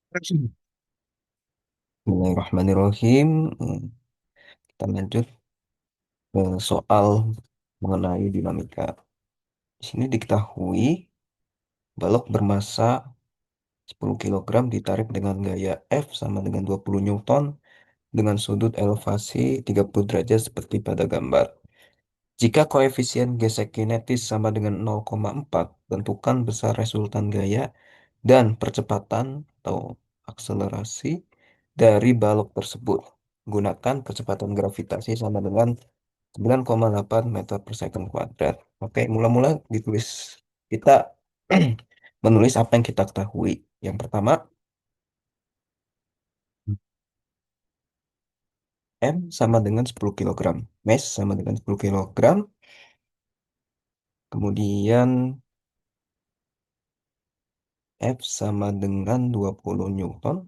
Bismillahirrahmanirrahim. Kita lanjut ke soal mengenai dinamika. Di sini diketahui balok bermasa 10 kilogram ditarik dengan gaya F sama dengan 20 Newton dengan sudut elevasi 30 derajat seperti pada gambar. Jika koefisien gesek kinetis sama dengan 0,4, tentukan besar resultan gaya dan percepatan atau akselerasi dari balok tersebut. Gunakan kecepatan gravitasi sama dengan 9,8 meter per second kuadrat. Oke, mula-mula ditulis kita menulis apa yang kita ketahui. Yang pertama, M sama dengan 10 kilogram. Mass sama dengan 10 kilogram. Kemudian F sama dengan 20 Newton.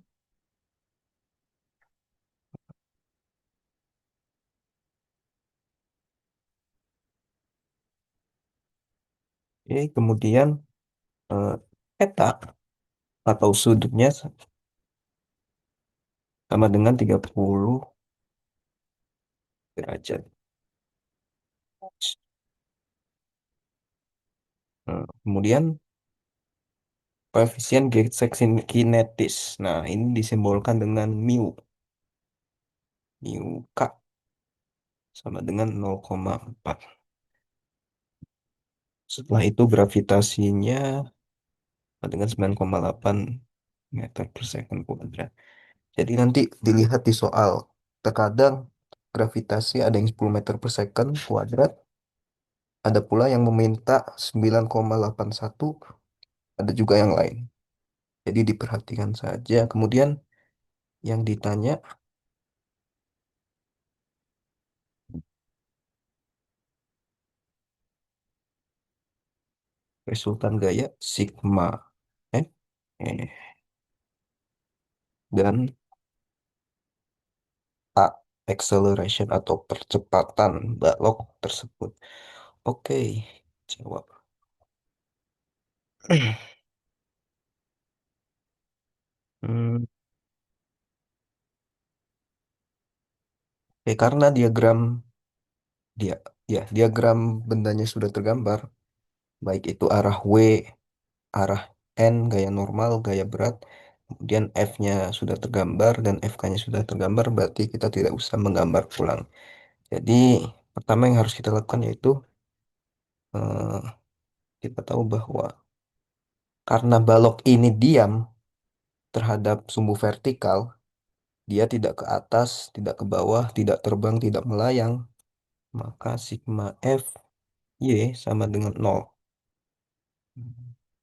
Oke, kemudian eh, eta atau sudutnya sama dengan 30 derajat. Kemudian koefisien gesek kinetis. Nah, ini disimbolkan dengan mu. Mu K sama dengan 0,4. Setelah itu gravitasinya sama dengan 9,8 meter per second kuadrat. Jadi nanti dilihat di soal. Terkadang gravitasi ada yang 10 meter per second kuadrat, ada pula yang meminta 9,81, ada juga yang lain. Jadi diperhatikan saja. Kemudian yang ditanya resultan gaya sigma F dan A acceleration atau percepatan balok tersebut. Oke, jawab. Hmm, karena dia diagram bendanya sudah tergambar, baik itu arah W, arah N, gaya normal, gaya berat, kemudian F-nya sudah tergambar dan FK-nya sudah tergambar, berarti kita tidak usah menggambar ulang. Jadi, pertama yang harus kita lakukan yaitu eh, kita tahu bahwa karena balok ini diam terhadap sumbu vertikal, dia tidak ke atas, tidak ke bawah, tidak terbang, tidak melayang, maka sigma F Y sama dengan nol.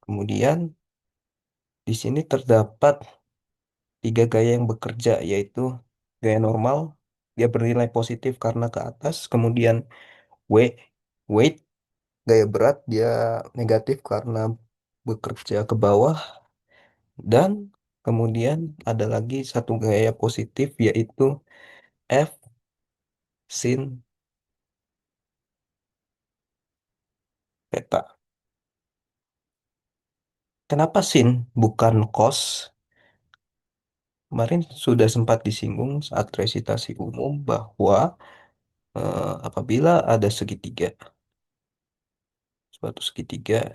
Kemudian di sini terdapat tiga gaya yang bekerja, yaitu gaya normal, dia bernilai positif karena ke atas, kemudian W, weight, gaya berat, dia negatif karena bekerja ke bawah, dan kemudian ada lagi satu gaya positif, yaitu F sin theta. Kenapa sin bukan cos? Kemarin sudah sempat disinggung saat resitasi umum bahwa apabila ada segitiga, suatu segitiga,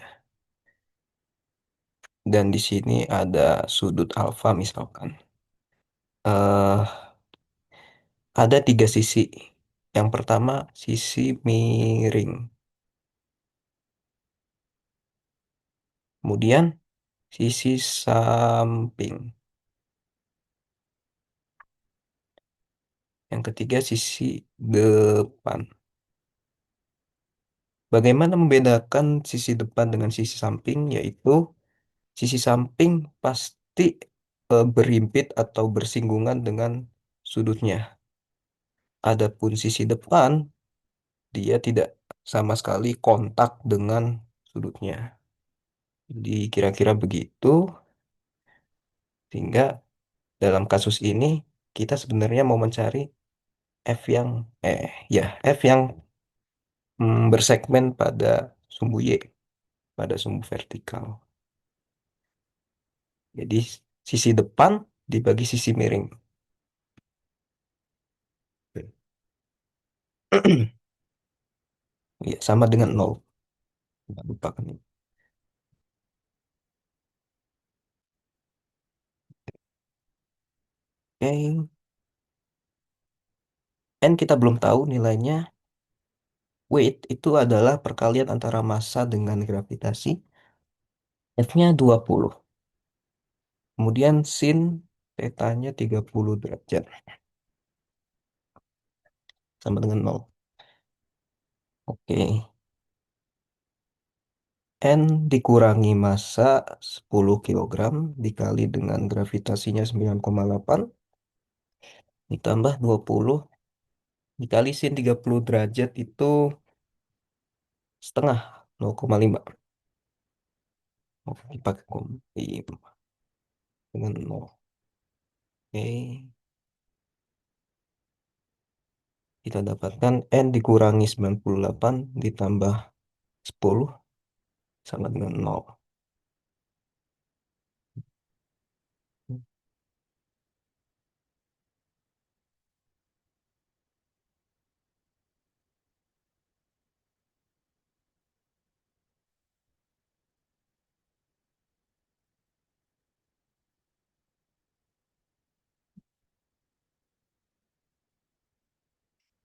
dan di sini ada sudut alfa misalkan, eh ada tiga sisi. Yang pertama sisi miring, kemudian sisi samping, yang ketiga sisi depan. Bagaimana membedakan sisi depan dengan sisi samping? Yaitu sisi samping pasti berhimpit atau bersinggungan dengan sudutnya. Adapun sisi depan, dia tidak sama sekali kontak dengan sudutnya. Jadi kira-kira begitu, sehingga dalam kasus ini kita sebenarnya mau mencari F yang, ya, F yang bersegmen pada sumbu Y, pada sumbu vertikal. Jadi Sisi depan dibagi sisi miring. Iya, sama dengan nol. Nggak lupakan ini. Oke. N kita belum tahu nilainya. Weight itu adalah perkalian antara massa dengan gravitasi. F-nya 20. Kemudian sin tetanya 30 derajat. Sama dengan nol. Oke. N dikurangi massa 10 kilogram dikali dengan gravitasinya 9,8 ditambah 20 dikali sin 30 derajat itu setengah 0,5. Oke, dipakai dengan 0. Oke, kita dapatkan N dikurangi 98 ditambah 10 sama dengan 0.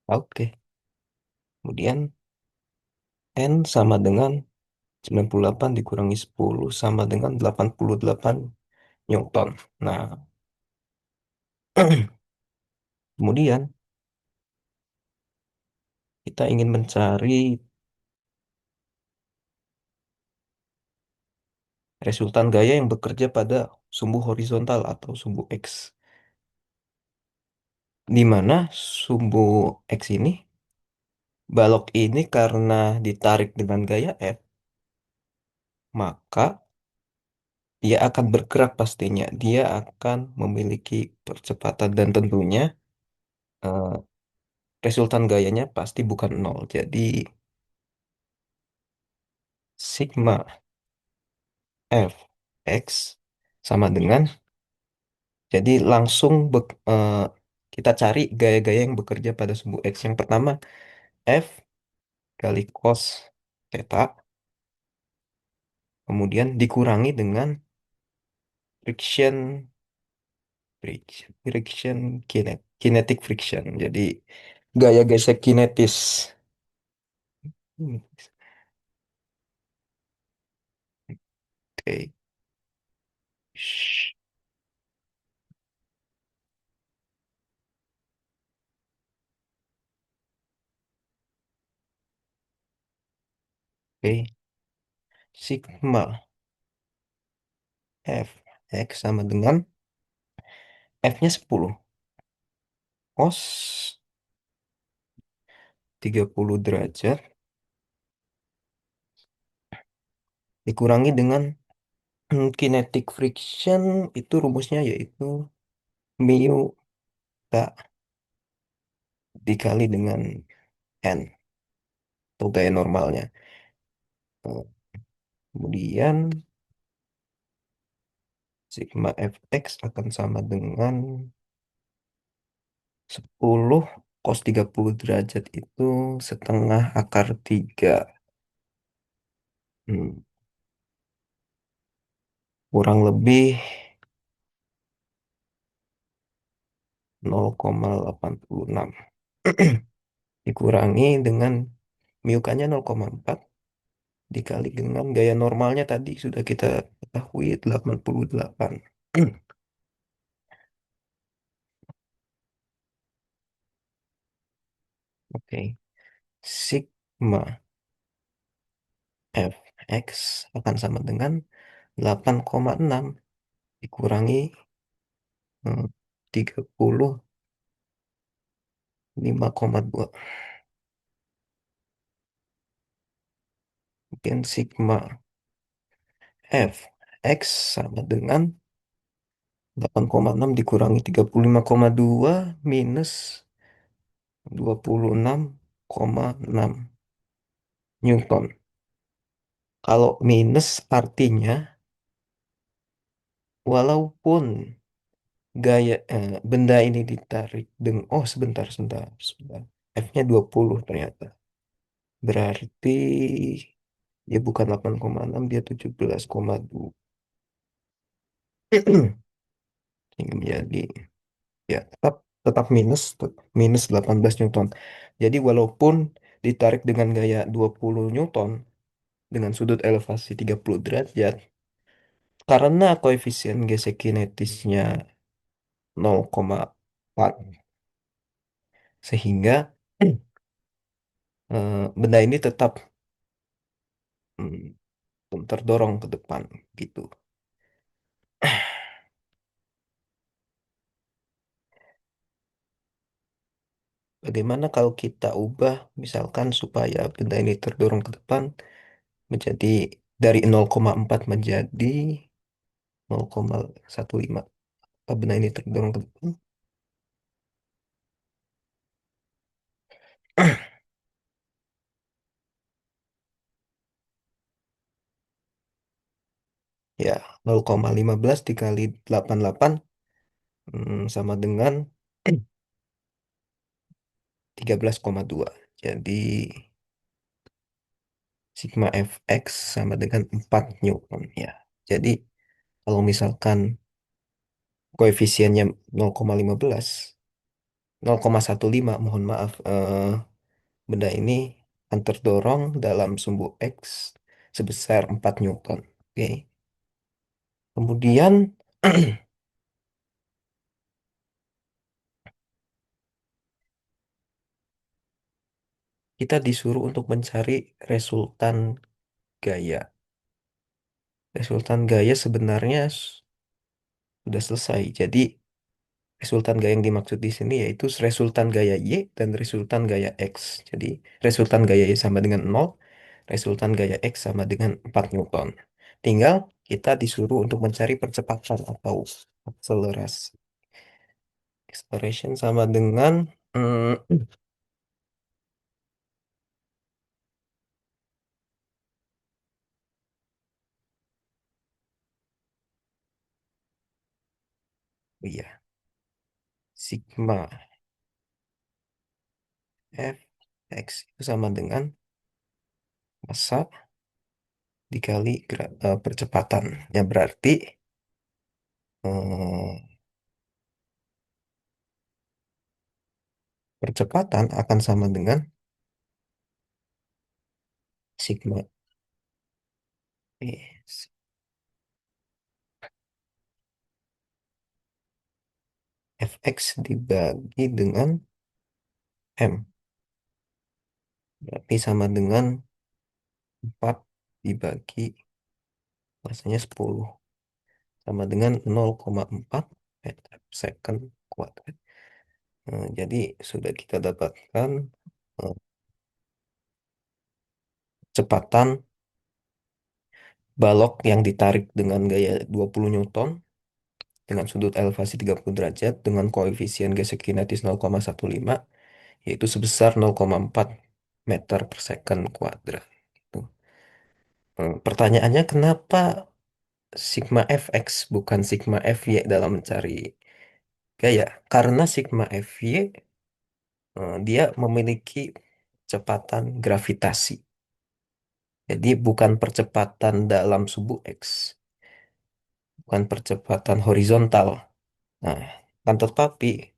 Oke, kemudian N sama dengan 98 dikurangi 10 sama dengan 88 Newton. Nah, kemudian kita ingin mencari resultan gaya yang bekerja pada sumbu horizontal atau sumbu X. Di mana sumbu X ini, balok ini karena ditarik dengan gaya F, maka dia akan bergerak pastinya. Dia akan memiliki percepatan dan tentunya eh, resultan gayanya pasti bukan nol. Jadi sigma F X sama dengan, jadi langsung kita cari gaya-gaya yang bekerja pada sumbu X. Yang pertama, F kali cos theta, kemudian dikurangi dengan friction, kinetic friction. Jadi gaya gesek kinetis. Hmm, Oke. Shh. Oke. Sigma F X sama dengan F-nya 10. Cos 30 derajat dikurangi dengan kinetic friction, itu rumusnya yaitu mu tak dikali dengan n atau gaya normalnya. Eh, Kemudian sigma fx akan sama dengan 10 cos 30 derajat itu setengah akar 3. Hmm, kurang lebih 0,86 dikurangi dengan mu-nya 0,4 dikali dengan gaya normalnya tadi sudah kita ketahui 88. Oke, sigma fx akan sama dengan 8,6 dikurangi 35,2. Mungkin sigma fx sama dengan 8,6 dikurangi 35,2 minus 26,6 Newton. Kalau minus artinya walaupun benda ini ditarik dengan, oh sebentar, sebentar, sebentar. F-nya 20 ternyata. Berarti dia bukan 8,6, dia 17,2. Hingga menjadi, ya tetap tetap minus 18 Newton. Jadi walaupun ditarik dengan gaya 20 Newton dengan sudut elevasi 30 derajat, karena koefisien gesek kinetisnya 0,4, sehingga benda ini tetap terdorong ke depan gitu. Bagaimana kalau kita ubah misalkan supaya benda ini terdorong ke depan menjadi dari 0,4 menjadi 0,15. Apa benda ini terdorong ke depan? Ya, 0,15 dikali 88 sama dengan 13,2. Jadi sigma Fx sama dengan 4 Newton ya. Jadi kalau misalkan koefisiennya 0,15, 0,15, mohon maaf, benda ini akan terdorong dalam sumbu X sebesar 4 Newton. Oke. Kemudian kita disuruh untuk mencari resultan gaya. Resultan gaya sebenarnya sudah selesai. Jadi resultan gaya yang dimaksud di sini yaitu resultan gaya Y dan resultan gaya X. Jadi resultan gaya Y sama dengan 0, resultan gaya X sama dengan 4 Newton. Tinggal kita disuruh untuk mencari percepatan atau akselerasi. Acceleration sama dengan iya, sigma F X itu sama dengan massa dikali percepatan. Ya berarti eh, percepatan akan sama dengan sigma E Fx dibagi dengan M. Berarti sama dengan 4 dibagi masanya 10. Sama dengan 0,4 meter per second kuadrat. Jadi sudah kita dapatkan eh, kecepatan balok yang ditarik dengan gaya 20 Newton dengan sudut elevasi 30 derajat dengan koefisien gesek kinetis 0,15 yaitu sebesar 0,4 meter per second kuadrat. Gitu. Pertanyaannya kenapa sigma fx bukan sigma fy dalam mencari gaya? Karena sigma fy dia memiliki kecepatan gravitasi. Jadi bukan percepatan dalam subu x, bukan percepatan horizontal. Nah, kan tetapi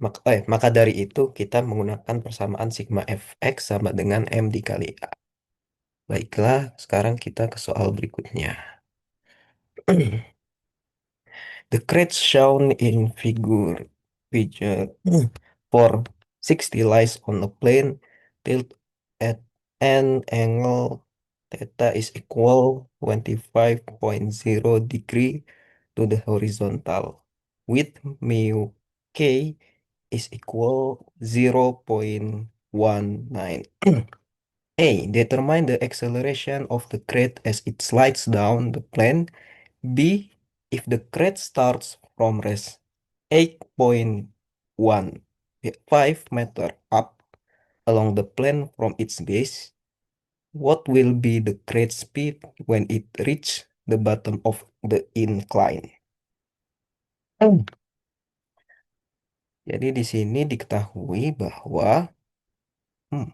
maka dari itu kita menggunakan persamaan sigma fx sama dengan m dikali a. Baiklah, sekarang kita ke soal berikutnya. The crate shown in figure 460 lies on a plane tilt at an angle theta is equal 25.0 degree to the horizontal with mu k is equal 0.19. A. Determine the acceleration of the crate as it slides down the plane. B. If the crate starts from rest 8.15 meter up along the plane from its base, what will be the crate speed when it reaches the bottom of the incline? Jadi di sini diketahui bahwa hmm,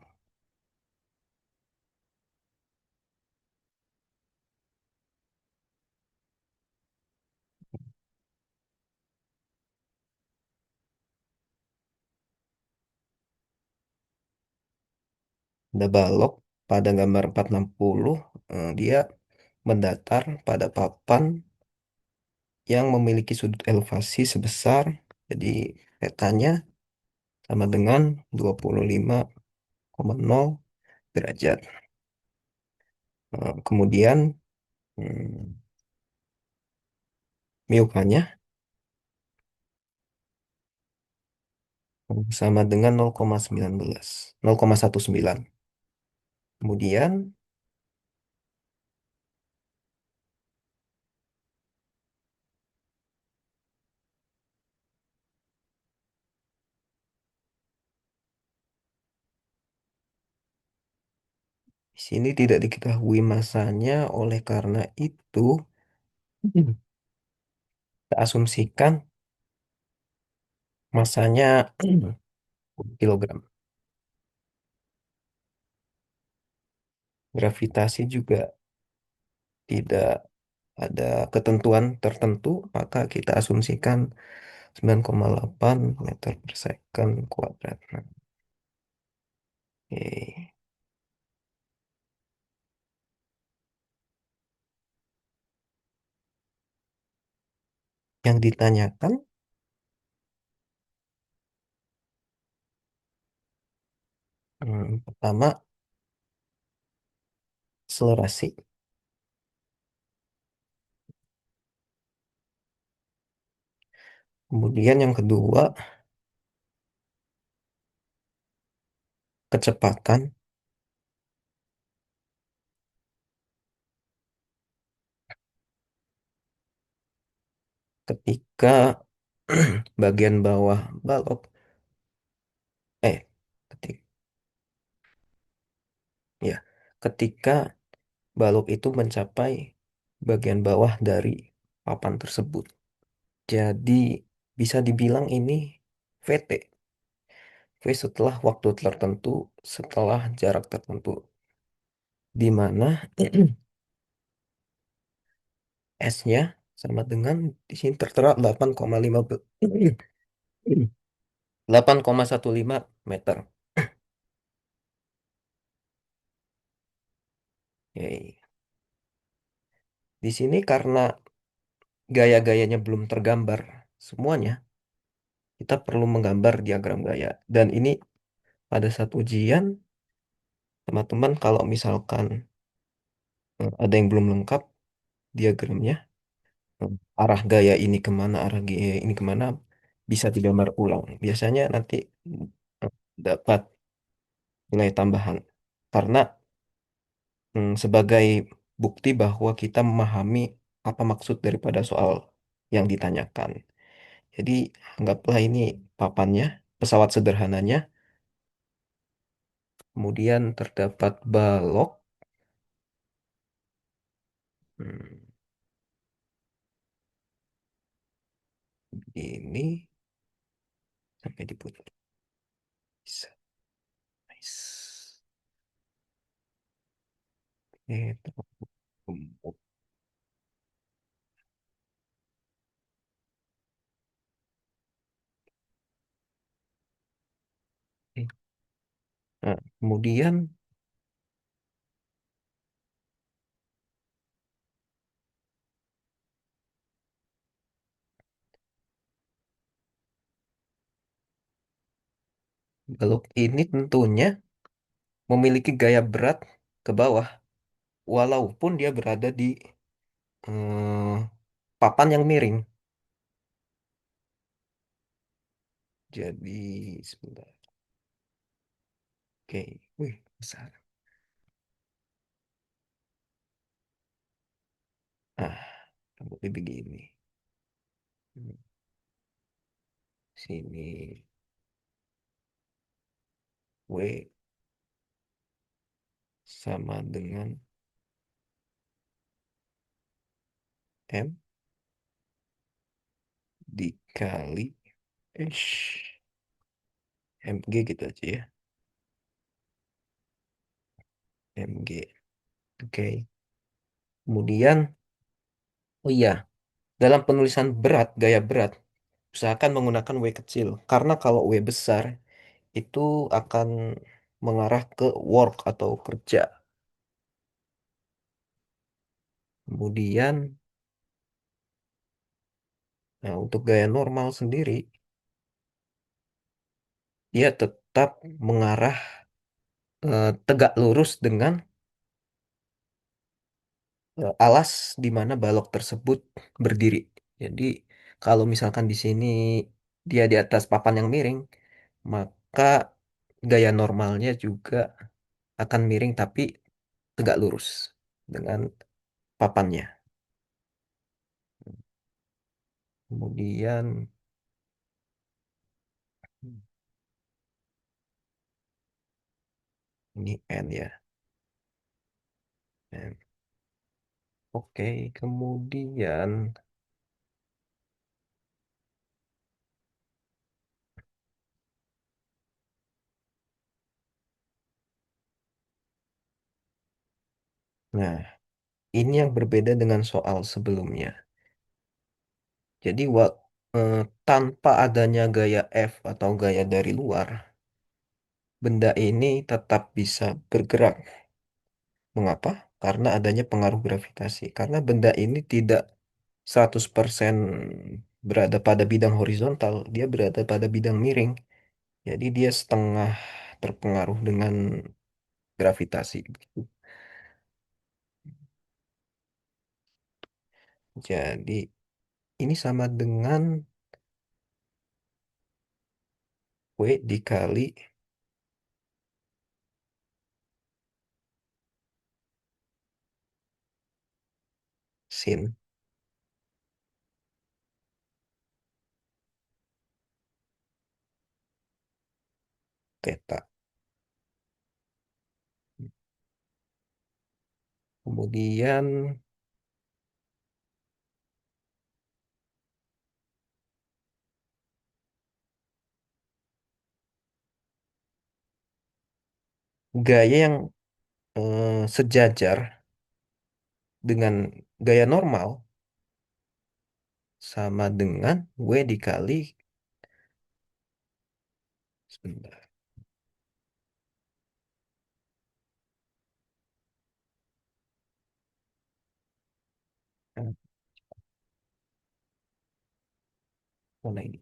ada balok pada gambar 460, dia mendatar pada papan yang memiliki sudut elevasi sebesar, jadi petanya sama dengan 25,0 derajat. Kemudian hmm, miukanya sama dengan 0,19. Kemudian di sini tidak diketahui masanya, oleh karena itu kita asumsikan masanya kilogram. Gravitasi juga tidak ada ketentuan tertentu, maka kita asumsikan 9,8 meter per second kuadrat. Nah, oke. Yang ditanyakan pertama akselerasi, kemudian yang kedua kecepatan, ketika bagian bawah balok eh ketik ya ketika balok itu mencapai bagian bawah dari papan tersebut. Jadi bisa dibilang ini VT, V setelah waktu tertentu, setelah jarak tertentu, di mana S-nya sama dengan di sini tertera 8,15 meter. Oke. Di sini karena gaya-gayanya belum tergambar semuanya, kita perlu menggambar diagram gaya. Dan ini pada saat ujian, teman-teman kalau misalkan ada yang belum lengkap diagramnya, arah gaya ini kemana, arah gaya ini kemana, bisa digambar ulang. Biasanya nanti eh, dapat nilai tambahan. Karena sebagai bukti bahwa kita memahami apa maksud daripada soal yang ditanyakan. Jadi anggaplah ini papannya, pesawat sederhananya, kemudian terdapat balok. Hmm, ini sampai diputar. Bisa. Nice. Itu. Nah, kemudian balok ini tentunya memiliki gaya berat ke bawah, walaupun dia berada di eh, papan yang miring. Jadi sebentar. Oke, wih besar. Ah, rambutnya begini. Hmm, Sini W sama dengan M dikali ish, mg gitu aja ya. Mg. Oke. Kemudian, oh iya, dalam penulisan berat, gaya berat, usahakan menggunakan W kecil. Karena kalau W besar, itu akan mengarah ke work atau kerja. Kemudian, nah untuk gaya normal sendiri, dia tetap mengarah tegak lurus dengan alas di mana balok tersebut berdiri. Jadi, kalau misalkan di sini dia di atas papan yang miring, maka gaya normalnya juga akan miring tapi tegak lurus dengan papannya. Kemudian ini N ya. N. Oke, kemudian nah, ini yang berbeda dengan soal sebelumnya. Jadi tanpa adanya gaya F atau gaya dari luar, benda ini tetap bisa bergerak. Mengapa? Karena adanya pengaruh gravitasi. Karena benda ini tidak 100% berada pada bidang horizontal, dia berada pada bidang miring. Jadi dia setengah terpengaruh dengan gravitasi. Jadi ini sama dengan W dikali sin theta. Kemudian gaya yang sejajar dengan gaya normal sama dengan W dikali sebentar. Mana ini?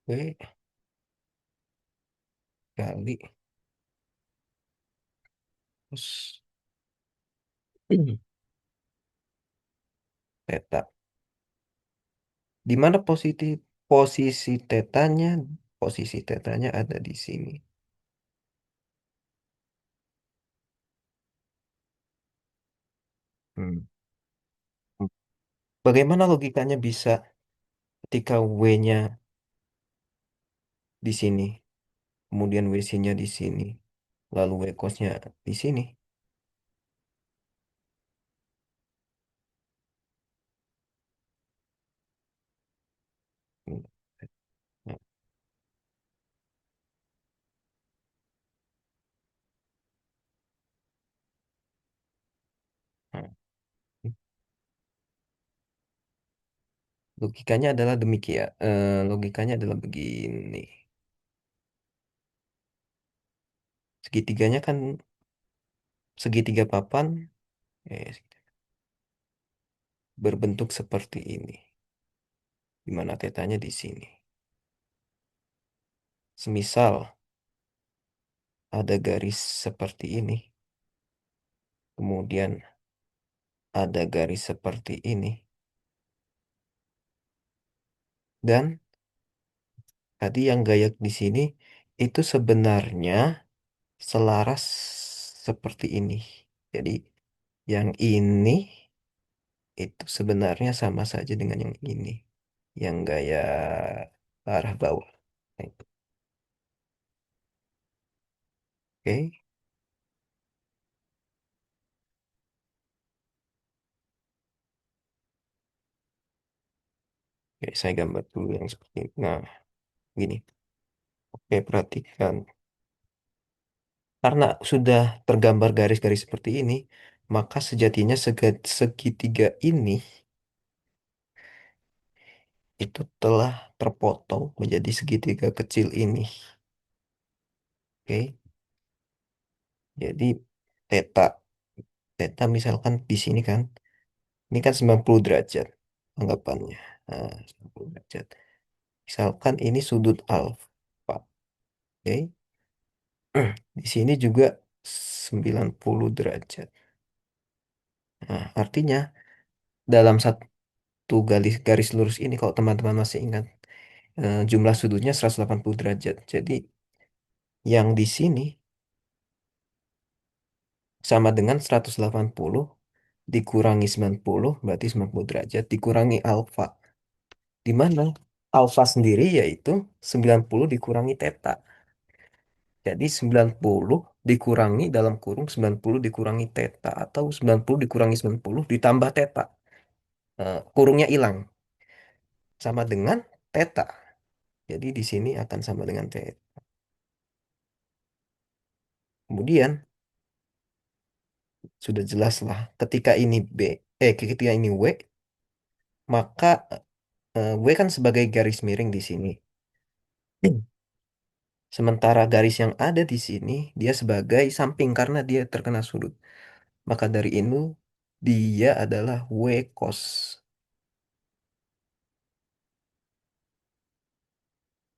W kali terus theta. Di mana posisi tetanya? Posisi tetanya ada di sini. Hmm. Bagaimana logikanya bisa ketika W-nya di sini, kemudian WC-nya di sini, lalu W cos-nya di sini? Hmm. Hmm. Logikanya adalah demikian. Logikanya adalah begini. Segitiganya kan segitiga papan eh, berbentuk seperti ini, di mana tetanya di sini. Semisal ada garis seperti ini, kemudian ada garis seperti ini, dan tadi yang gaya di sini itu sebenarnya selaras seperti ini. Jadi yang ini itu sebenarnya sama saja dengan yang ini, yang gaya arah bawah. Nah, oke. Oke, saya gambar dulu yang seperti ini. Nah, gini. Oke, perhatikan. Karena sudah tergambar garis-garis seperti ini, maka sejatinya segitiga ini itu telah terpotong menjadi segitiga kecil ini. Oke, jadi theta, theta misalkan di sini kan, ini kan 90 derajat anggapannya. Nah, 90 derajat. Misalkan ini sudut alfa. Oke, di sini juga 90 derajat. Nah, artinya dalam satu garis garis lurus ini kalau teman-teman masih ingat jumlah sudutnya 180 derajat. Jadi yang di sini sama dengan 180 dikurangi 90 berarti 90 derajat dikurangi alfa. Di mana alfa sendiri yaitu 90 dikurangi theta. Jadi 90 dikurangi dalam kurung 90 dikurangi theta atau 90 dikurangi 90 ditambah theta. Kurungnya hilang sama dengan theta. Jadi di sini akan sama dengan theta. Kemudian sudah jelas lah ketika ini ketika ini W, maka W kan sebagai garis miring di sini. Sementara garis yang ada di sini dia sebagai samping karena dia terkena sudut. Maka dari itu dia adalah W cos.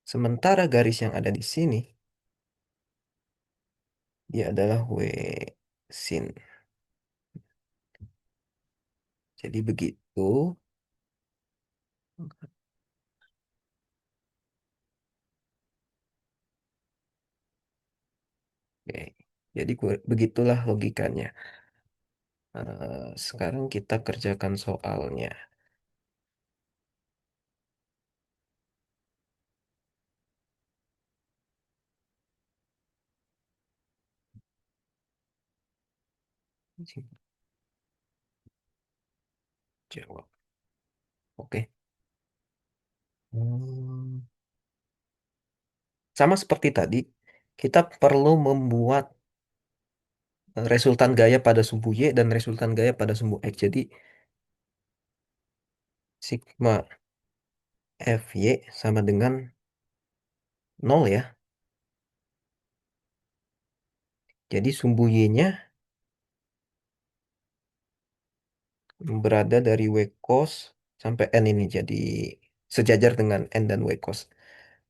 Sementara garis yang ada di sini dia adalah W sin. Jadi begitu. Oke. Jadi begitulah logikanya. Sekarang kita kerjakan soalnya. Jawab. Oke. Hmm. Sama seperti tadi, kita perlu membuat resultan gaya pada sumbu Y dan resultan gaya pada sumbu X. Jadi, sigma Fy sama dengan nol ya. Jadi, sumbu Y-nya berada dari W cos sampai N ini. Jadi, sejajar dengan N dan W cos.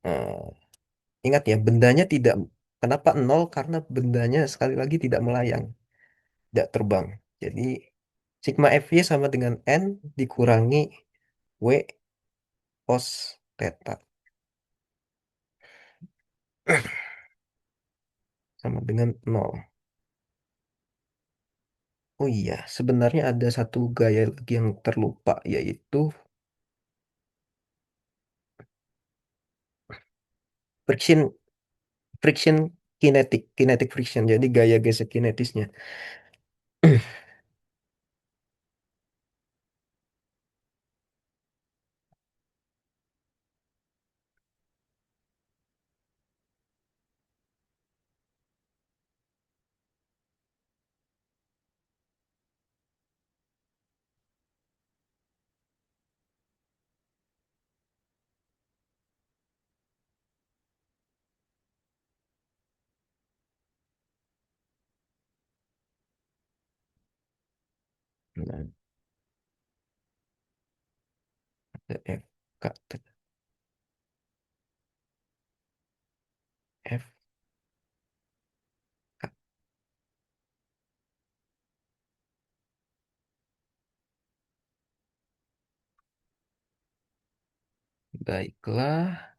Nah, ingat ya, bendanya tidak. Kenapa nol? Karena bendanya sekali lagi tidak melayang, tidak terbang. Jadi, sigma Fy sama dengan N dikurangi W cos theta sama dengan nol. Oh iya, sebenarnya ada satu gaya lagi yang terlupa, yaitu friction friction kinetic friction. Jadi gaya gesek kinetisnya. Nah, ada F, K, F, K. Baiklah,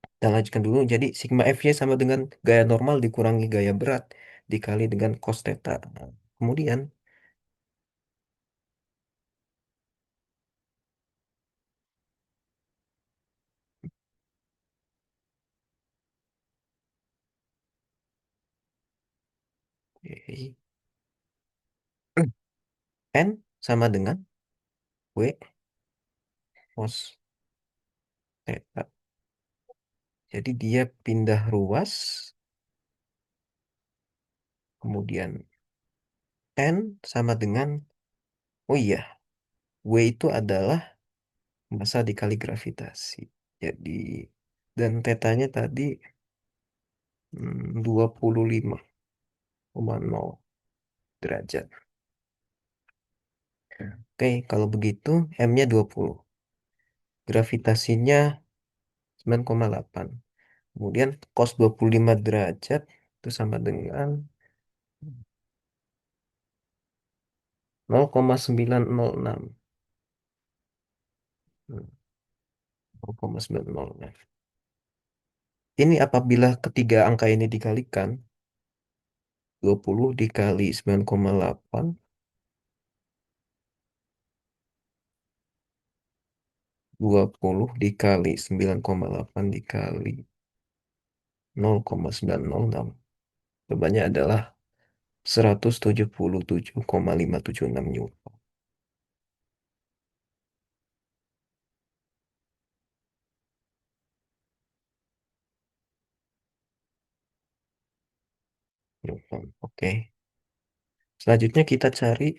kita lanjutkan dulu. Jadi sigma Fy sama dengan gaya normal dikurangi gaya berat dikali dengan cos theta. Nah, kemudian N sama dengan W. cos theta. Jadi dia pindah ruas, kemudian N sama dengan, oh iya, W itu adalah massa dikali gravitasi. Jadi, dan tetanya tadi 25,0 derajat. Oke, kalau begitu M-nya 20. Gravitasinya 9,8. Kemudian cos 25 derajat itu sama dengan 0,906. 0,906. Ini apabila ketiga angka ini dikalikan, 20 dikali 9,8, 20 dikali 9,8 dikali 0,906. Jawabannya adalah 177,576 Newton. Newton. Oke. Selanjutnya kita cari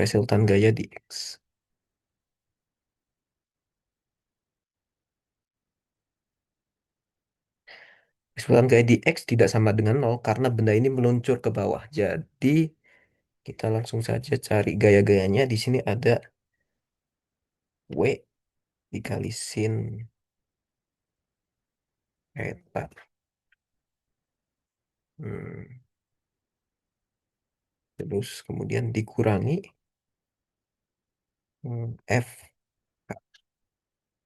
resultan gaya di X. Resultan gaya di X tidak sama dengan nol karena benda ini meluncur ke bawah. Jadi kita langsung saja cari gaya-gayanya. Di sini ada W dikali sin eta. Hmm, Terus kemudian dikurangi F.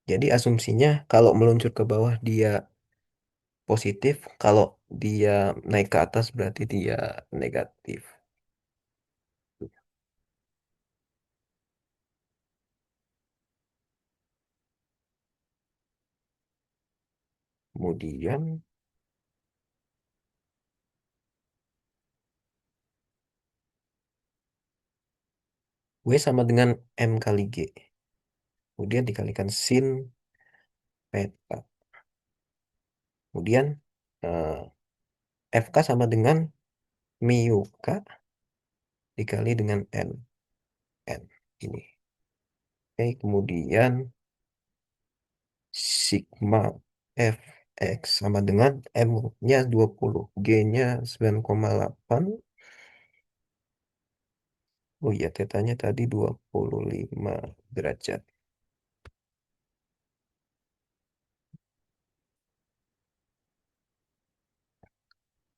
Jadi asumsinya kalau meluncur ke bawah dia positif, kalau dia naik ke atas berarti dia negatif. Kemudian W sama dengan M kali G. Kemudian dikalikan sin peta. Kemudian eh, FK sama dengan mu K dikali dengan N. N ini. Oke, kemudian sigma Fx sama dengan M-nya 20, G-nya 9,8. Oh iya, tetanya tadi 25 derajat.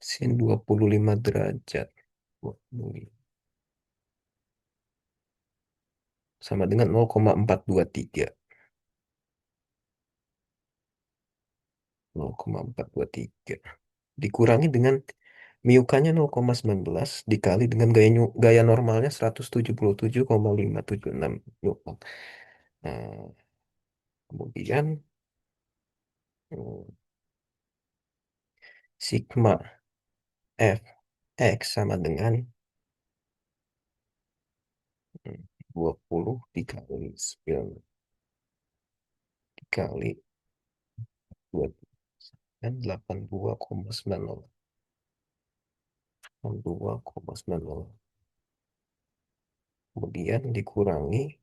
Sin 25 derajat. 25. Sama dengan 0,423. 0,423. Dikurangi dengan MIUK-nya 0,19 dikali dengan gaya normalnya 177,576 Newton. Nah, kemudian hmm, sigma Fx sama dengan 20 dikali 9 dikali 2 dan 82,90. 82,90. Kemudian dikurangi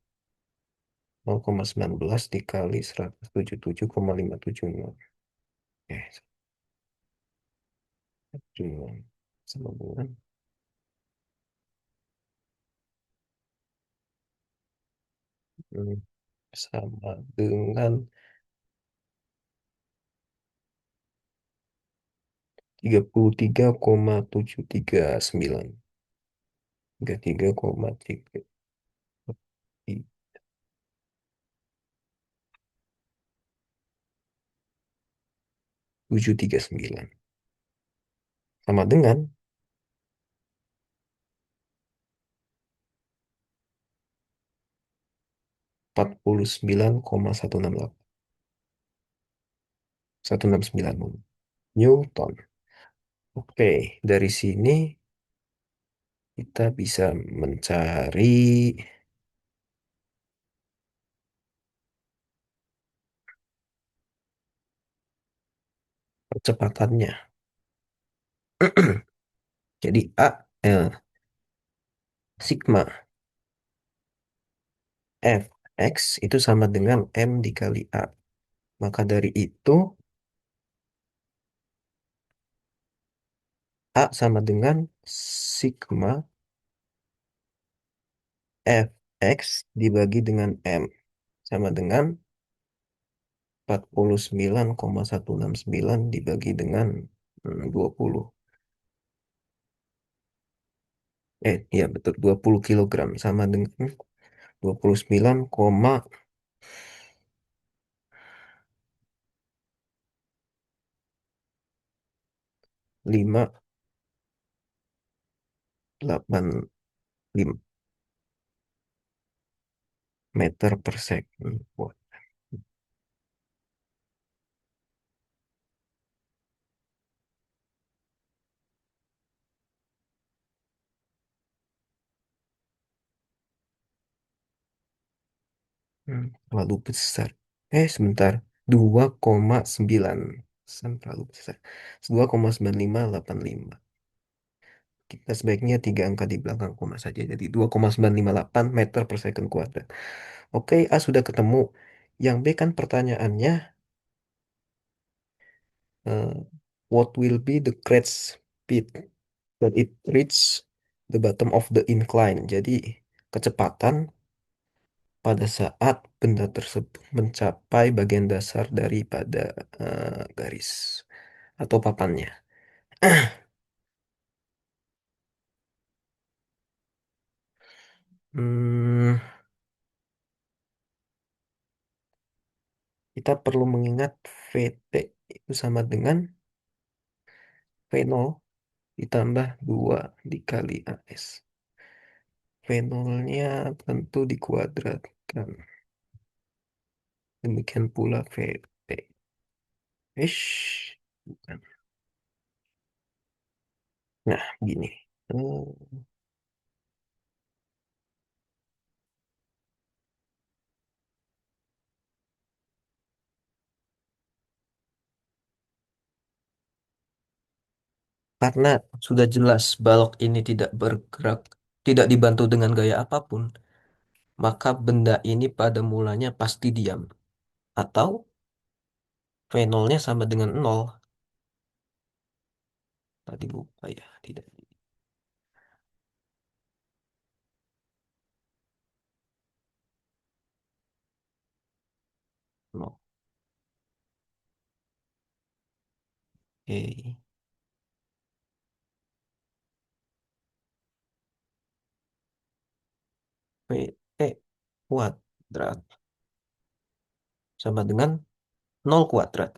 0,19 dikali 177,576. Eh, sama dengan hmm, sama dengan 33,739. 33,739 sama dengan 49,168 169 Newton. Oke, dari sini kita bisa mencari percepatannya. Jadi sigma Fx itu sama dengan M dikali A. Maka dari itu A sama dengan sigma Fx dibagi dengan M. Sama dengan 49,169 dibagi dengan 20. Ya betul, 20 kilogram. Sama dengan 29,585 meter per second. Wah, terlalu besar. Sebentar. 2,9. Terlalu besar. 2,9585. Kita sebaiknya tiga angka di belakang koma saja. Jadi 2,958 meter per second kuadrat. Oke, A sudah ketemu. Yang B kan pertanyaannya, eh, what will be the great speed that it reach the bottom of the incline? Jadi kecepatan pada saat benda tersebut mencapai bagian dasar daripada garis atau papannya. Hmm, kita perlu mengingat VT itu sama dengan V0 ditambah 2 dikali AS. V0-nya tentu dikuadratkan. Demikian pula VT. Ish, bukan. Nah, gini. Hmm, karena sudah jelas balok ini tidak bergerak, tidak dibantu dengan gaya apapun, maka benda ini pada mulanya pasti diam. Atau V0-nya sama dengan nol. Tadi lupa ya, tidak. Nol. Oke. VT kuadrat sama dengan nol kuadrat.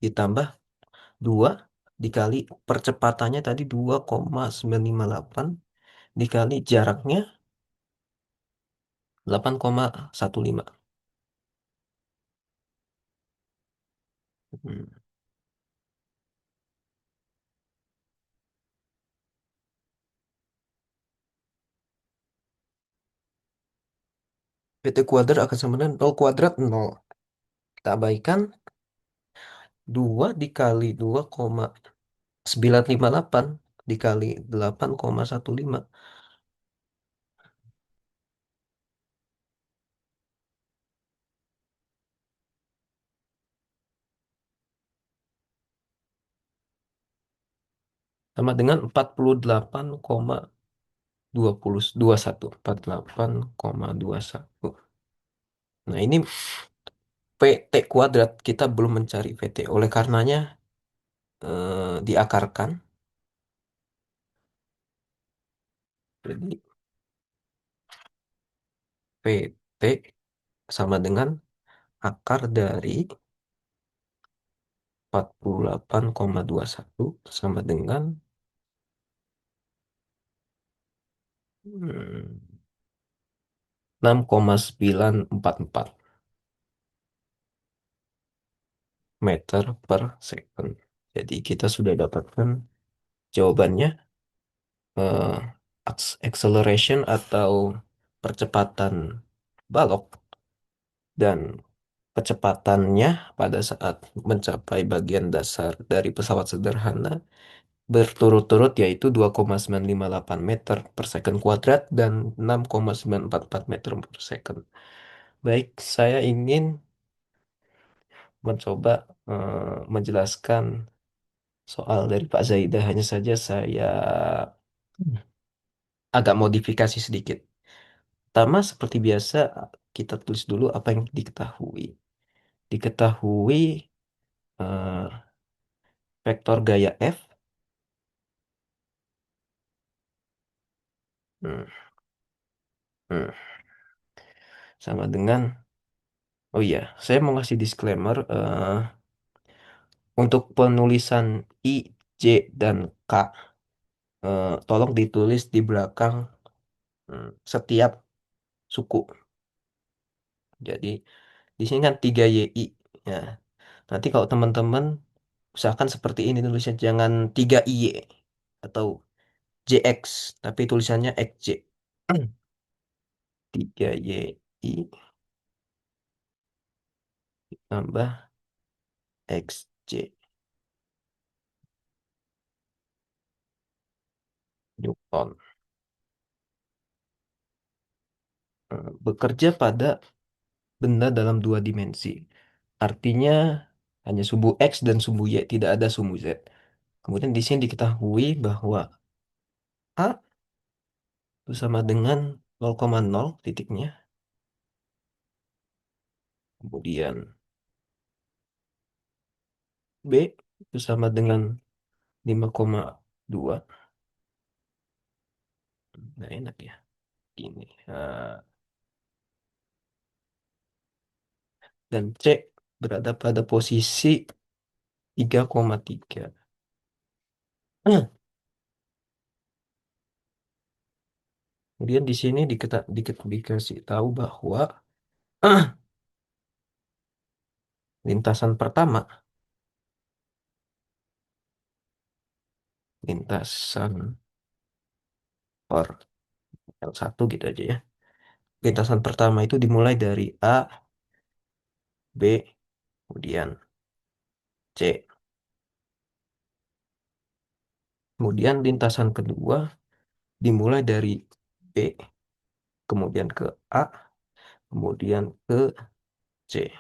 Ditambah 2 dikali percepatannya tadi 2,958 dikali jaraknya 8,15. Hmm. PT kuadrat akan sama dengan 0 kuadrat 0. Kita abaikan 2 dikali 2,958 dikali 8,15 sama dengan 48,21. 48,21. Nah, ini PT kuadrat kita belum mencari VT. Oleh karenanya diakarkan. Jadi PT sama dengan akar dari 48,21 sama dengan 6,944 meter per second. Jadi kita sudah dapatkan jawabannya, eh, acceleration atau percepatan balok dan Kecepatannya pada saat mencapai bagian dasar dari pesawat sederhana berturut-turut yaitu 2,958 meter per second kuadrat dan 6,944 meter per second. Baik, saya ingin mencoba menjelaskan soal dari Pak Zaidah. Hanya saja saya agak modifikasi sedikit. Pertama, seperti biasa, kita tulis dulu apa yang diketahui. Diketahui eh, vektor gaya F hmm, hmm, sama dengan, oh iya, saya mau ngasih disclaimer, untuk penulisan I, J, dan K, tolong ditulis di belakang setiap suku. Jadi, di sini kan 3YI. Ya, nanti kalau teman-teman usahakan seperti ini tulisnya, jangan 3IY atau JX, tapi tulisannya XJ. 3YI tambah XJ Newton. Bekerja pada benda dalam dua dimensi. Artinya hanya sumbu X dan sumbu Y, tidak ada sumbu Z. Kemudian di sini diketahui bahwa A itu sama dengan 0,0 titiknya. Kemudian B itu sama dengan 5,2. Nggak enak ya. Gini. Dan C berada pada posisi 3,3. Kemudian di sini dikasih tahu bahwa lintasan pertama, lintasan per yang satu gitu aja ya. Lintasan pertama itu dimulai dari A, B, kemudian C. Kemudian lintasan kedua dimulai dari B, kemudian ke A, kemudian ke C.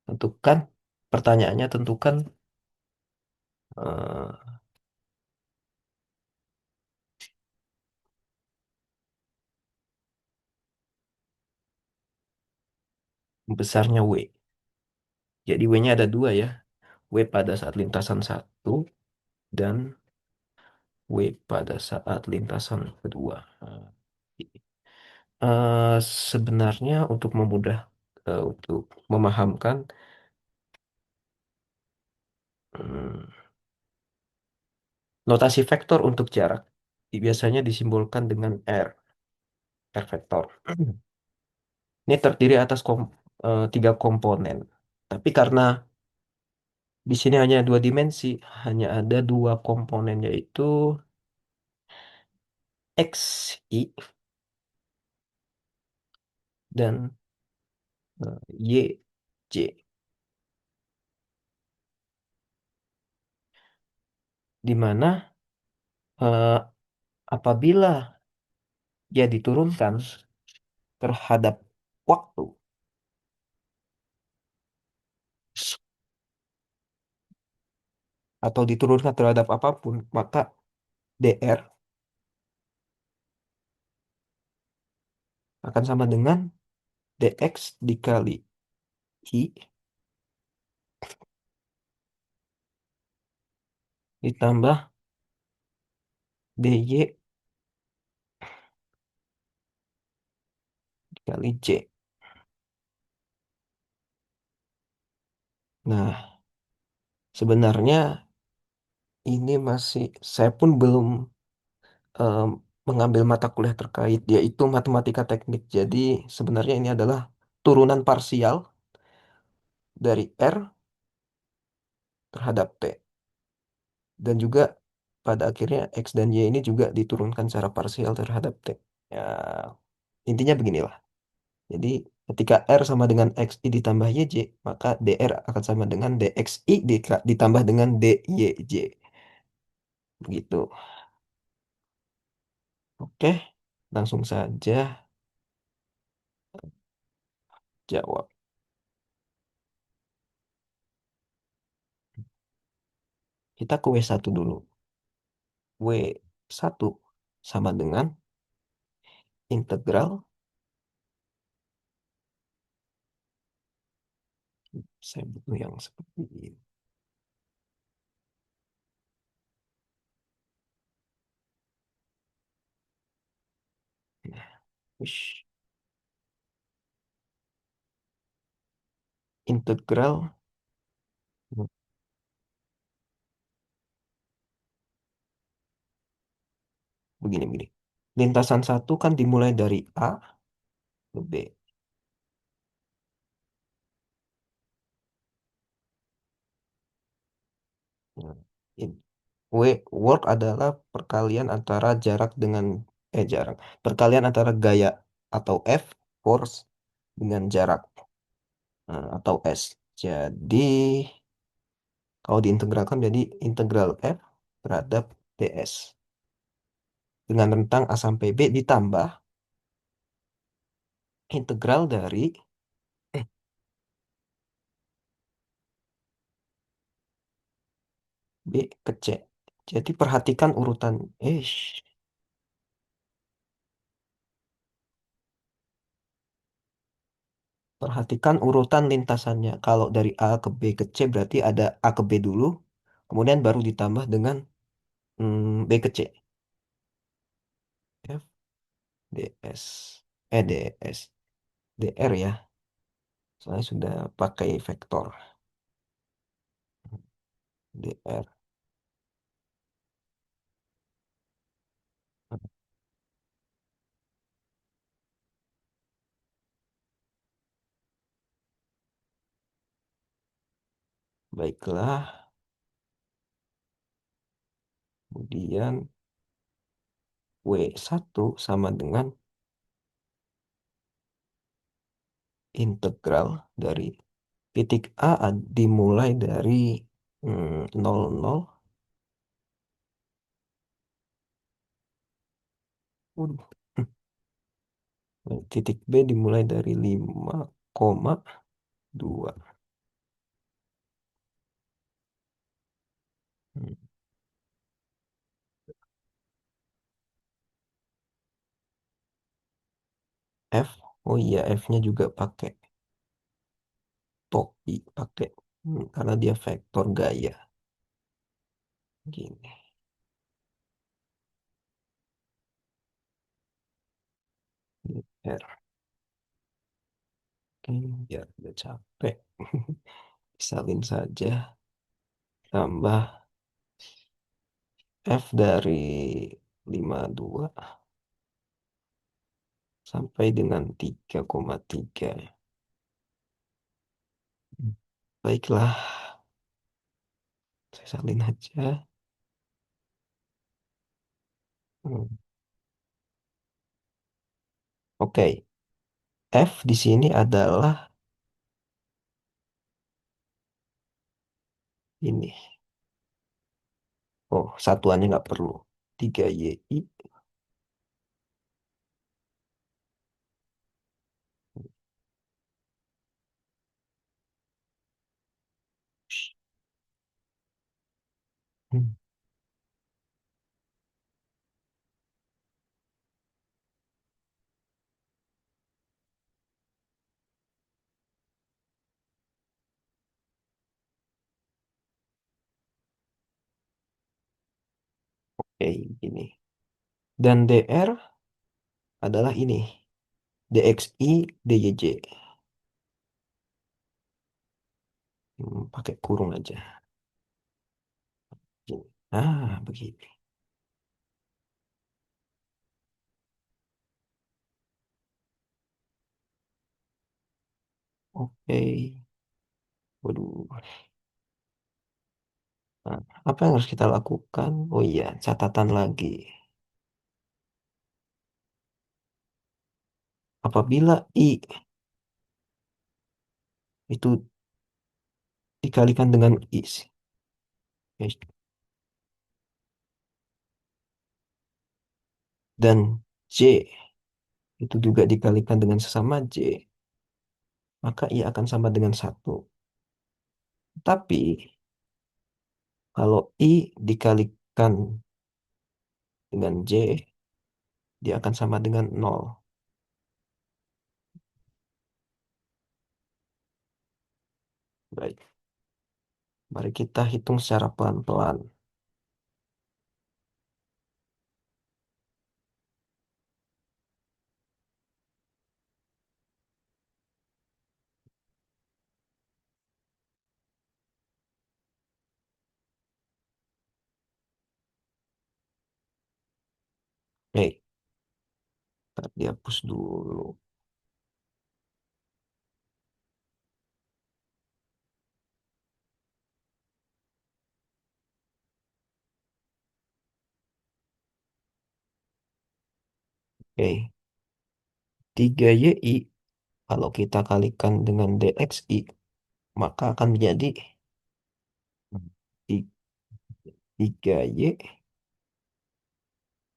Tentukan, pertanyaannya tentukan eh, besarnya W. Jadi W-nya ada dua ya. W pada saat lintasan satu dan W pada saat lintasan kedua. Eh, Sebenarnya untuk untuk memahamkan, hmm, notasi vektor untuk jarak biasanya disimbolkan dengan R, R vektor. Ini terdiri atas tiga komponen. Tapi karena di sini hanya dua dimensi, hanya ada dua komponen yaitu X, Y, dan Y, J. Di mana eh, apabila dia diturunkan terhadap waktu atau diturunkan terhadap apapun, maka dr akan sama dengan dx dikali i ditambah dy dikali j. Nah, sebenarnya ini masih, saya pun belum em, mengambil mata kuliah terkait yaitu matematika teknik. Jadi sebenarnya ini adalah turunan parsial dari R terhadap T. Dan juga pada akhirnya X dan Y ini juga diturunkan secara parsial terhadap T. Ya, intinya beginilah. Jadi Ketika R sama dengan XI ditambah YJ, maka DR akan sama dengan DXI ditambah dengan DYJ. Begitu. Oke, langsung saja jawab. Kita ke W1 dulu. W1 sama dengan integral, saya butuh yang seperti ini. Nah, wish. Integral, begini-begini. Lintasan satu kan dimulai dari A ke B. Nah, in- work adalah perkalian antara jarak dengan jarak. Perkalian antara gaya atau F, force, dengan jarak atau S. Jadi kalau diintegralkan jadi integral F terhadap ds. Dengan rentang A sampai B ditambah integral dari B ke C. Jadi perhatikan urutan. Eh, Perhatikan urutan lintasannya. Kalau dari A ke B ke C berarti ada A ke B dulu, kemudian baru ditambah dengan B ke C. F, DS, DS, DR ya. Saya sudah pakai vektor. DR. Baiklah. Kemudian W1 sama dengan integral dari titik A dimulai dari 00. Waduh. Titik B dimulai dari 5,2. Hmm. F, oh iya F-nya juga pakai topi, pakai karena dia vektor gaya. Gini, ini R. Oke, biar udah capek. Salin saja. Tambah F dari 52 sampai dengan 3,3. Baiklah, saya salin aja. Hmm. Oke, F di sini adalah ini. Oh, satuannya nggak perlu. 3YI. Hmm. Oke, ini. Dan DR adalah ini. DXI, DYJ. Pakai kurung aja. Gini. Ah, begini. Oke. Waduh. Nah, apa yang harus kita lakukan? Oh iya, catatan lagi. Apabila I itu dikalikan dengan is. Yes. Dan J itu juga dikalikan dengan sesama J, maka ia akan sama dengan satu. Tapi kalau I dikalikan dengan J, dia akan sama dengan nol. Baik, mari kita hitung secara pelan-pelan. Oke, kita dihapus dulu. Oke, 3YI kalau kita kalikan dengan DXI, maka akan menjadi 3Y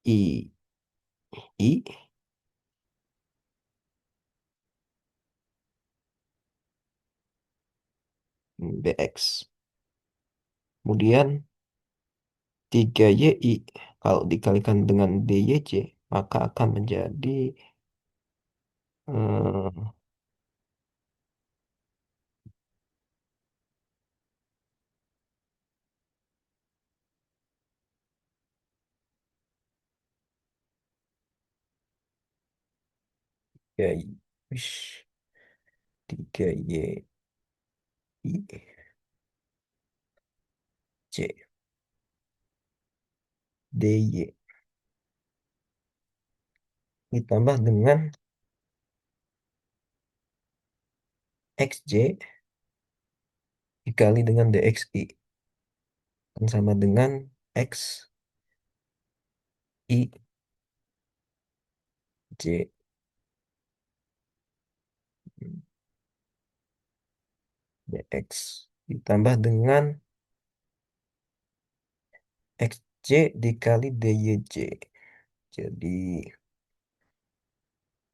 I BX. Kemudian 3YI kalau dikalikan dengan DYJ, maka akan menjadi eh, 3Y. Wish, 3YI C DY ditambah dengan XJ dikali dengan DXI akan sama dengan X I J DX ditambah dengan XJ dikali DYJ. Jadi,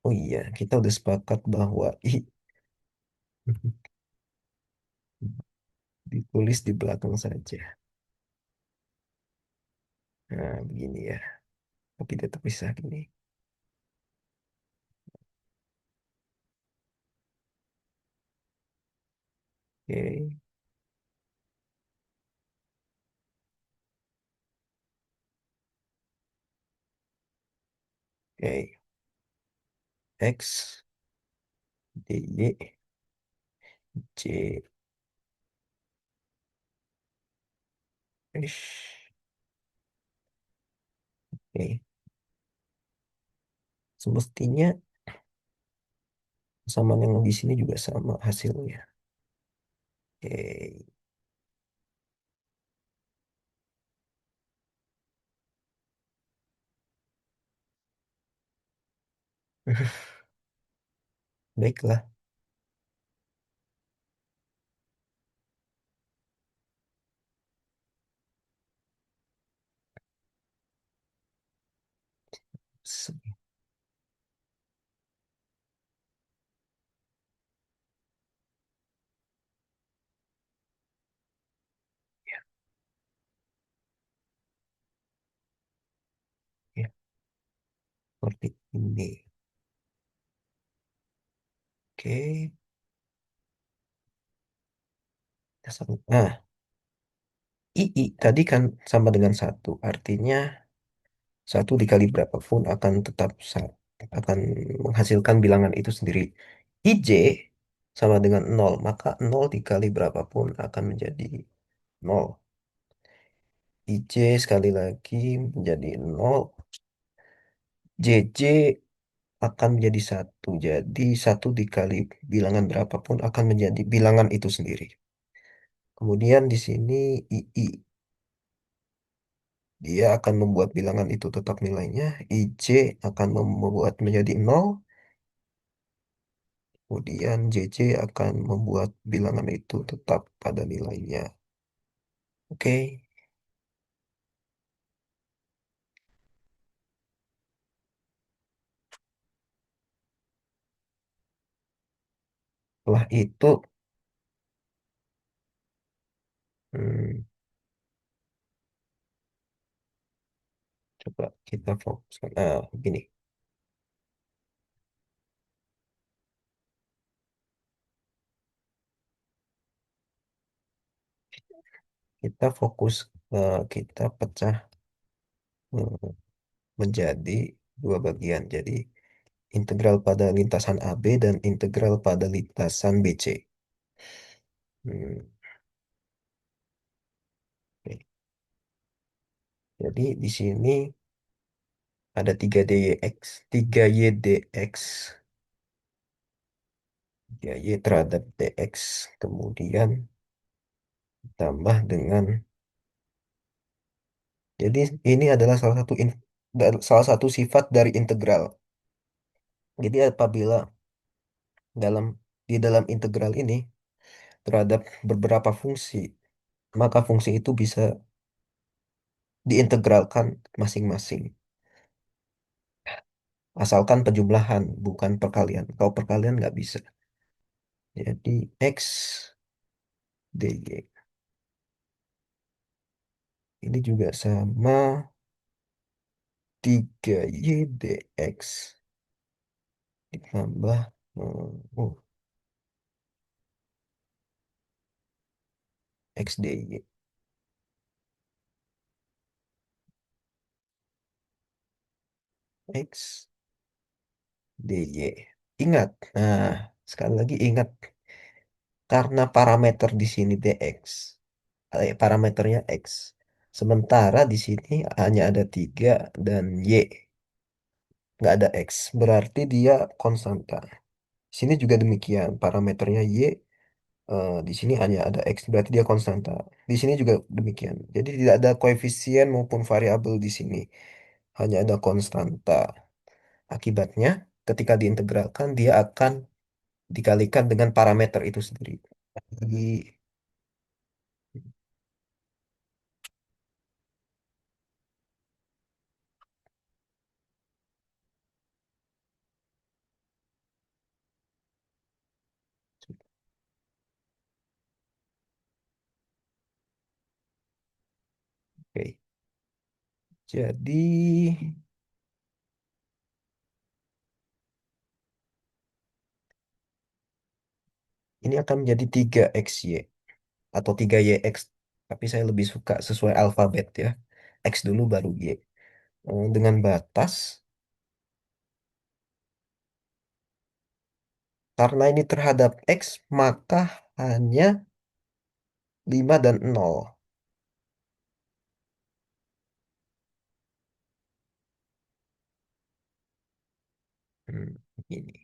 oh iya, kita udah sepakat bahwa I ditulis di belakang saja. Nah, begini ya. Tapi dia terpisah gini. Oke, oke. X, DY, J. Ish. Oke. Semestinya sama yang di sini juga sama hasilnya. Oke. Baiklah. Se- Ya, ya, seperti ini. Oke. Nah, II tadi kan sama dengan satu. Artinya satu dikali berapapun akan tetap akan menghasilkan bilangan itu sendiri. IJ sama dengan nol, maka nol dikali berapapun akan menjadi nol. IJ sekali lagi menjadi nol. JJ akan menjadi satu. Jadi satu dikali bilangan berapapun akan menjadi bilangan itu sendiri. Kemudian di sini II. Dia akan membuat bilangan itu tetap nilainya. IJ akan membuat menjadi nol. Kemudian JJ akan membuat bilangan itu tetap pada nilainya. Oke, setelah itu hmm, coba kita fokuskan. Begini, kita fokus, kita pecah eh, menjadi dua bagian. Jadi integral pada lintasan AB dan integral pada lintasan BC. Hmm, oke. Jadi di sini ada 3 DX, 3 YDX, 3Y terhadap DX, kemudian tambah dengan, jadi ini adalah salah satu sifat dari integral. Jadi apabila dalam di dalam integral ini terhadap beberapa fungsi, maka fungsi itu bisa diintegralkan masing-masing. Asalkan penjumlahan, bukan perkalian. Kalau perkalian nggak bisa. Jadi X dy. Ini juga sama 3 YDX ditambah oh, X dy. X dy. Ingat, nah sekali lagi ingat, karena parameter di sini dx, parameternya x. Sementara di sini hanya ada 3 dan y, nggak ada x. Berarti dia konstanta. Di sini juga demikian, parameternya y, di sini hanya ada x, berarti dia konstanta. Di sini juga demikian. Jadi tidak ada koefisien maupun variabel di sini, hanya ada konstanta. Akibatnya, ketika diintegralkan, dia akan dikalikan dengan parameter itu sendiri. Jadi, oke. Jadi, ini akan menjadi 3XY atau 3YX. Tapi saya lebih suka sesuai alfabet ya. X dulu baru Y. Dengan batas, karena ini terhadap X, maka hanya 5 dan 0. Ini.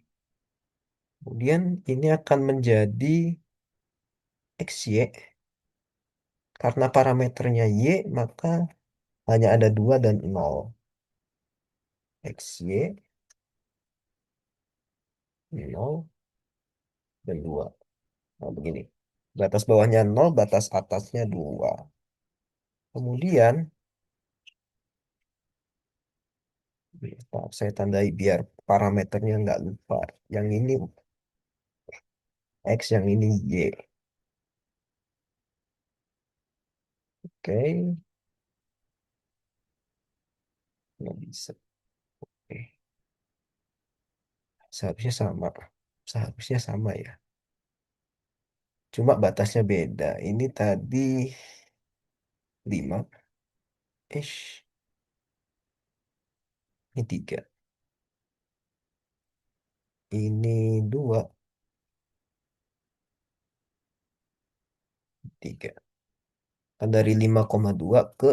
Kemudian ini akan menjadi XY. Karena parameternya Y, maka hanya ada 2 dan 0. XY 0 dan 2. Nah, begini. Batas bawahnya 0, batas atasnya 2. Kemudian, Pak, saya tandai biar parameternya nggak lupa. Yang ini X, yang ini Y. Oke, nggak bisa. Oke, seharusnya sama. Seharusnya sama ya. Cuma batasnya beda. Ini tadi 5. Ish, ini 3. Ini 2, 3. Kan dari 5,2 ke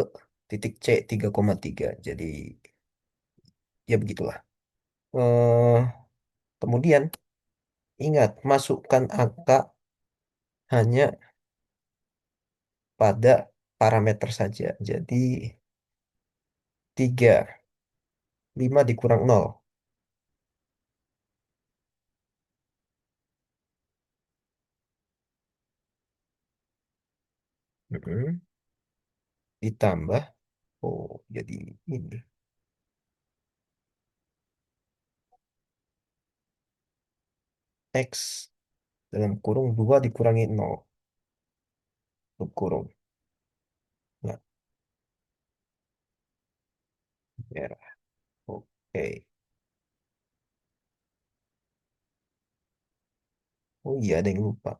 titik C 3,3. Jadi ya begitulah. Eh, Kemudian ingat, masukkan angka hanya pada parameter saja. Jadi 3, 5 dikurang 0. Mm-mm. Ditambah, oh jadi ini. X dalam kurung 2 dikurangi 0. Tutup kurung. Nah, merah. Oke. Oh iya, ada yang lupa.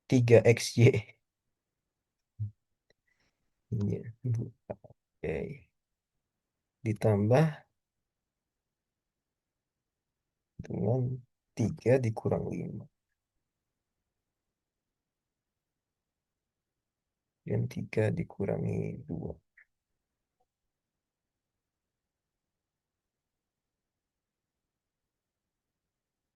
3XY. Iya, lupa. Oke. Ditambah dengan 3 dikurang 5. Dan 3 dikurangi 2.